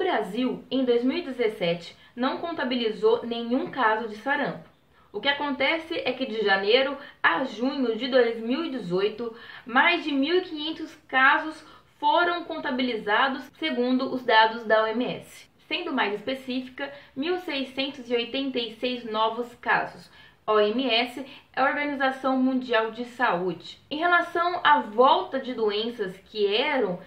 Brasil, em 2017, não contabilizou nenhum caso de sarampo. O que acontece é que de janeiro a junho de 2018, mais de 1.500 casos foram contabilizados segundo os dados da OMS. Sendo mais específica, 1.686 novos casos. A OMS é a Organização Mundial de Saúde. Em relação à volta de doenças que eram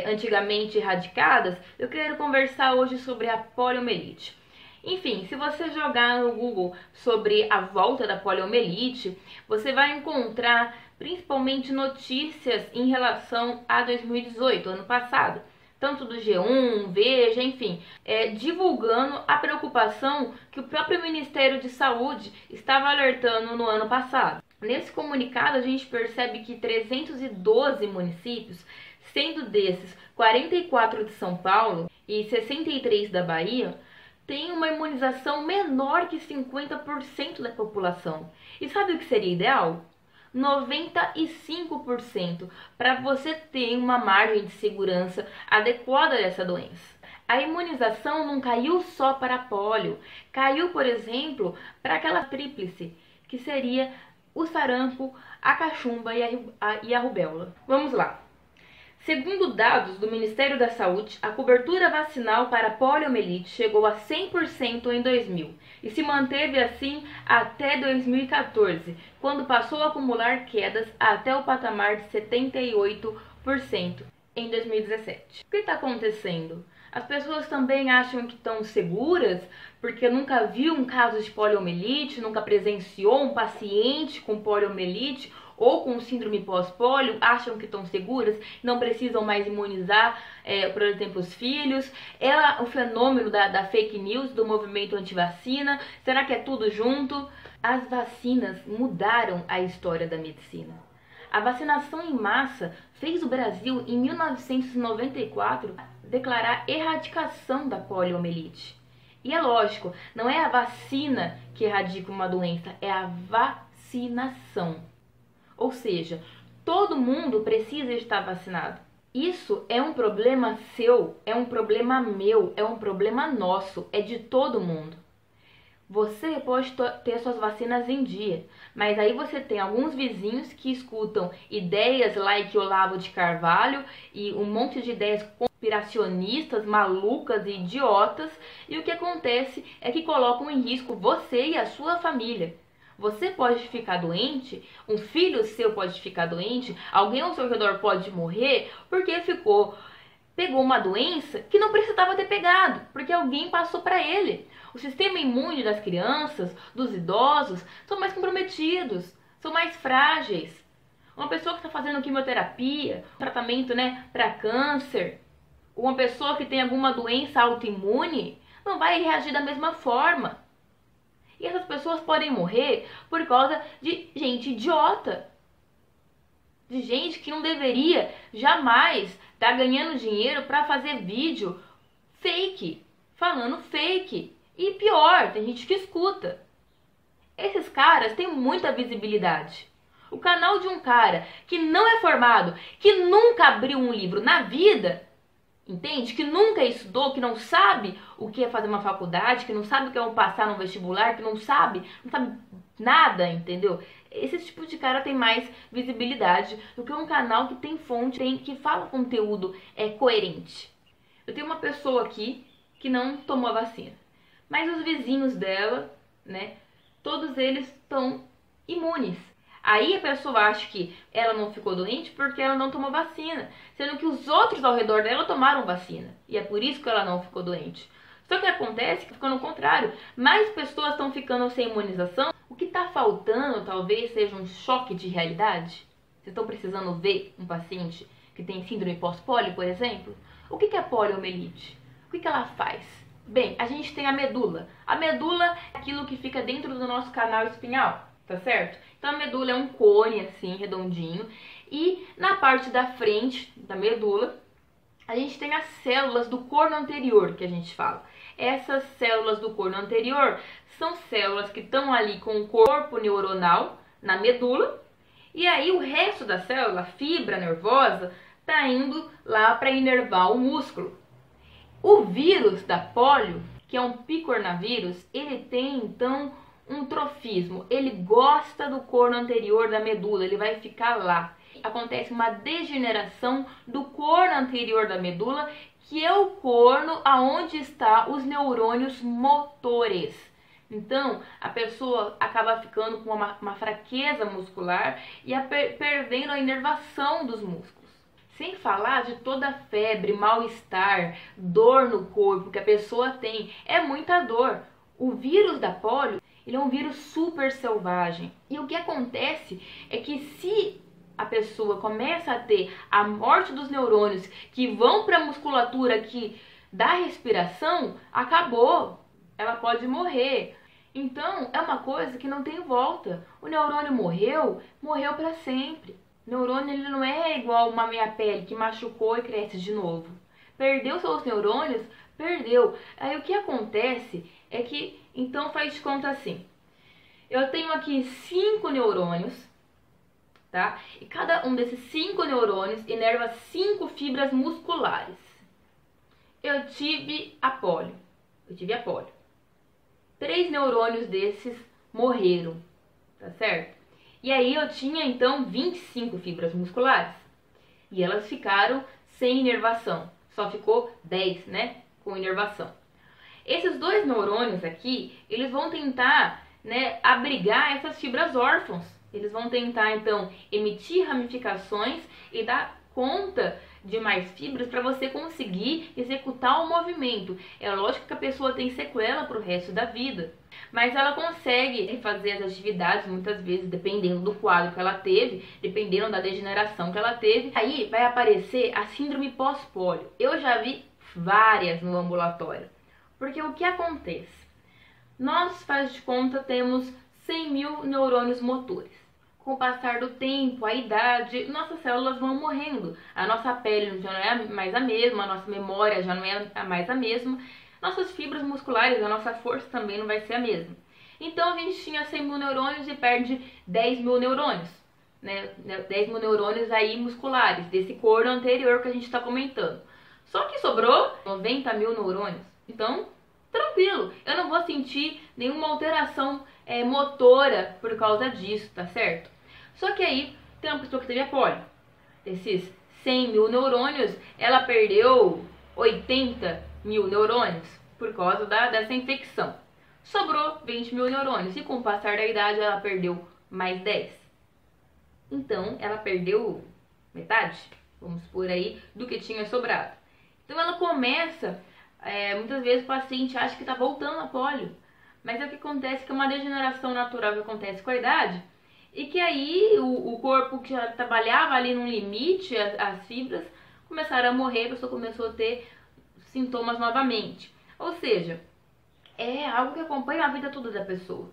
antigamente erradicadas, eu quero conversar hoje sobre a poliomielite. Enfim, se você jogar no Google sobre a volta da poliomielite, você vai encontrar principalmente notícias em relação a 2018, ano passado. Tanto do G1, Veja, enfim, divulgando a preocupação que o próprio Ministério de Saúde estava alertando no ano passado. Nesse comunicado, a gente percebe que 312 municípios, sendo desses 44 de São Paulo e 63 da Bahia, têm uma imunização menor que 50% da população. E sabe o que seria ideal? 95%, para você ter uma margem de segurança adequada dessa doença. A imunização não caiu só para a polio, caiu, por exemplo, para aquela tríplice, que seria o sarampo, a cachumba e a rubéola. Vamos lá. Segundo dados do Ministério da Saúde, a cobertura vacinal para a poliomielite chegou a 100% em 2000 e se manteve assim até 2014, quando passou a acumular quedas até o patamar de 78% em 2017. O que está acontecendo? As pessoas também acham que estão seguras porque nunca viu um caso de poliomielite, nunca presenciou um paciente com poliomielite ou com síndrome pós-polio, acham que estão seguras, não precisam mais imunizar, por exemplo, os filhos. O fenômeno da fake news, do movimento antivacina, será que é tudo junto? As vacinas mudaram a história da medicina. A vacinação em massa fez o Brasil, em 1994, declarar erradicação da poliomielite. E é lógico, não é a vacina que erradica uma doença, é a vacinação. Ou seja, todo mundo precisa estar vacinado. Isso é um problema seu, é um problema meu, é um problema nosso, é de todo mundo. Você pode ter suas vacinas em dia, mas aí você tem alguns vizinhos que escutam ideias like Olavo de Carvalho e um monte de ideias conspiracionistas, malucas e idiotas, e o que acontece é que colocam em risco você e a sua família. Você pode ficar doente, um filho seu pode ficar doente, alguém ao seu redor pode morrer porque pegou uma doença que não precisava ter pegado, porque alguém passou para ele. O sistema imune das crianças, dos idosos, são mais comprometidos, são mais frágeis. Uma pessoa que está fazendo quimioterapia, tratamento para câncer, uma pessoa que tem alguma doença autoimune, não vai reagir da mesma forma. E essas pessoas podem morrer por causa de gente idiota. De gente que não deveria jamais estar ganhando dinheiro para fazer vídeo fake, falando fake. E pior, tem gente que escuta. Esses caras têm muita visibilidade. O canal de um cara que não é formado, que nunca abriu um livro na vida, entende? Que nunca estudou, que não sabe o que é fazer uma faculdade, que não sabe o que é passar no vestibular, que não sabe nada, entendeu? Esse tipo de cara tem mais visibilidade do que um canal que tem fonte, que fala conteúdo coerente. Eu tenho uma pessoa aqui que não tomou a vacina, mas os vizinhos dela, todos eles estão imunes. Aí a pessoa acha que ela não ficou doente porque ela não tomou vacina, sendo que os outros ao redor dela tomaram vacina. E é por isso que ela não ficou doente. Só que acontece que, ficando ao contrário, mais pessoas estão ficando sem imunização. O que está faltando talvez seja um choque de realidade. Vocês estão precisando ver um paciente que tem síndrome pós-polio, por exemplo? O que é a poliomielite? O que ela faz? Bem, a gente tem a medula. A medula é aquilo que fica dentro do nosso canal espinhal, tá certo? Então a medula é um cone assim, redondinho, e na parte da frente da medula a gente tem as células do corno anterior, que a gente fala. Essas células do corno anterior são células que estão ali com o corpo neuronal na medula, e aí o resto da célula, a fibra nervosa, tá indo lá para inervar o músculo. O vírus da polio, que é um picornavírus, ele tem então um trofismo. Ele gosta do corno anterior da medula, ele vai ficar lá. Acontece uma degeneração do corno anterior da medula, que é o corno aonde está os neurônios motores. Então, a pessoa acaba ficando com uma fraqueza muscular e perdendo a inervação dos músculos. Sem falar de toda a febre, mal-estar, dor no corpo que a pessoa tem. É muita dor. O vírus da polio, ele é um vírus super selvagem. E o que acontece é que se a pessoa começa a ter a morte dos neurônios que vão para a musculatura aqui da respiração, acabou. Ela pode morrer. Então, é uma coisa que não tem volta. O neurônio morreu, morreu para sempre. O neurônio ele não é igual uma meia pele que machucou e cresce de novo. Perdeu seus neurônios, perdeu. Aí o que acontece é que, então faz de conta assim. Eu tenho aqui 5 neurônios, tá? E cada um desses 5 neurônios inerva 5 fibras musculares. Eu tive a polio. 3 neurônios desses morreram, tá certo? E aí eu tinha então 25 fibras musculares. E elas ficaram sem inervação. Só ficou 10, né? Com inervação. Esses 2 neurônios aqui, eles vão tentar, né, abrigar essas fibras órfãs. Eles vão tentar então emitir ramificações e dar conta de mais fibras para você conseguir executar o movimento. É lógico que a pessoa tem sequela para o resto da vida, mas ela consegue fazer as atividades muitas vezes, dependendo do quadro que ela teve, dependendo da degeneração que ela teve. Aí vai aparecer a síndrome pós-polio. Eu já vi várias no ambulatório. Porque o que acontece? Nós, faz de conta, temos 100 mil neurônios motores. Com o passar do tempo, a idade, nossas células vão morrendo. A nossa pele já não é mais a mesma, a nossa memória já não é mais a mesma. Nossas fibras musculares, a nossa força também não vai ser a mesma. Então a gente tinha 100 mil neurônios e perde 10 mil neurônios. Né? 10 mil neurônios aí musculares, desse corno anterior que a gente está comentando. Só que sobrou 90 mil neurônios. Então, tranquilo, eu não vou sentir nenhuma alteração motora por causa disso, tá certo? Só que aí tem uma pessoa que teve a polio. Desses 100 mil neurônios, ela perdeu 80 mil neurônios por causa dessa infecção. Sobrou 20 mil neurônios e com o passar da idade ela perdeu mais 10. Então ela perdeu metade, vamos por aí, do que tinha sobrado. Então ela começa, muitas vezes o paciente acha que está voltando a polio, mas é o que acontece, que é uma degeneração natural que acontece com a idade, e que aí o corpo que já trabalhava ali no limite, as fibras, começaram a morrer, a pessoa começou a ter sintomas novamente. Ou seja, é algo que acompanha a vida toda da pessoa.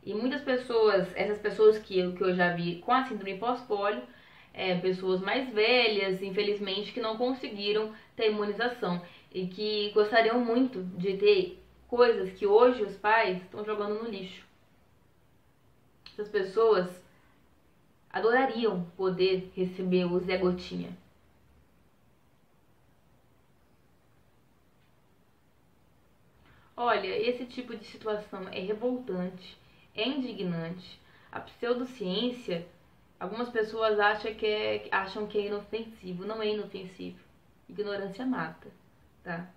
E muitas pessoas, essas pessoas que eu já vi com a síndrome pós-polio, pessoas mais velhas, infelizmente, que não conseguiram ter imunização e que gostariam muito de ter coisas que hoje os pais estão jogando no lixo. Essas pessoas adorariam poder receber o Zé Gotinha. Olha, esse tipo de situação é revoltante, é indignante. A pseudociência, algumas pessoas acham que é inofensivo. Não é inofensivo. Ignorância mata, tá?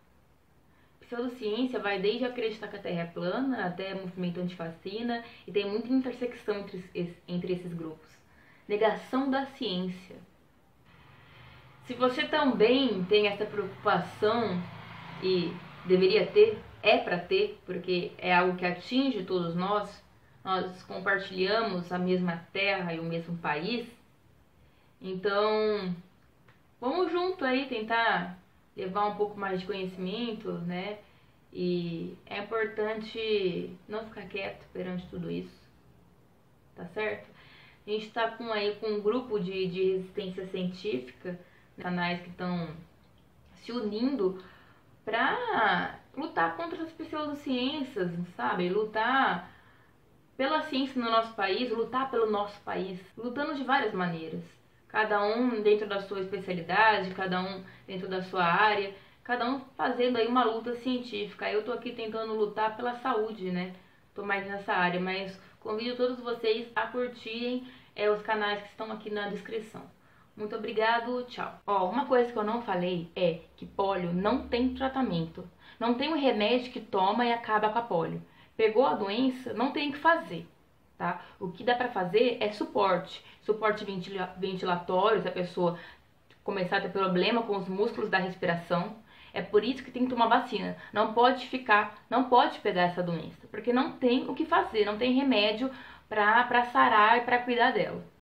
Pseudociência vai desde acreditar que a Terra é plana até movimento antivacina, e tem muita intersecção entre esses grupos. Negação da ciência. Se você também tem essa preocupação, e deveria ter, é para ter, porque é algo que atinge todos nós compartilhamos a mesma terra e o mesmo país, então vamos junto aí tentar levar um pouco mais de conhecimento, né? E é importante não ficar quieto perante tudo isso, tá certo? A gente tá com um grupo de resistência científica, né, canais que estão se unindo pra lutar contra as pseudociências, sabe? Lutar pela ciência no nosso país, lutar pelo nosso país, lutando de várias maneiras. Cada um dentro da sua especialidade, cada um dentro da sua área, cada um fazendo aí uma luta científica. Eu tô aqui tentando lutar pela saúde, né? Tô mais nessa área, mas convido todos vocês a curtirem os canais que estão aqui na descrição. Muito obrigado, tchau. Ó, uma coisa que eu não falei é que pólio não tem tratamento. Não tem um remédio que toma e acaba com a pólio. Pegou a doença, não tem o que fazer, tá? O que dá pra fazer é suporte. Suporte ventilatório, se a pessoa começar a ter problema com os músculos da respiração. É por isso que tem que tomar vacina. Não pode pegar essa doença, porque não tem o que fazer, não tem remédio pra sarar e pra cuidar dela.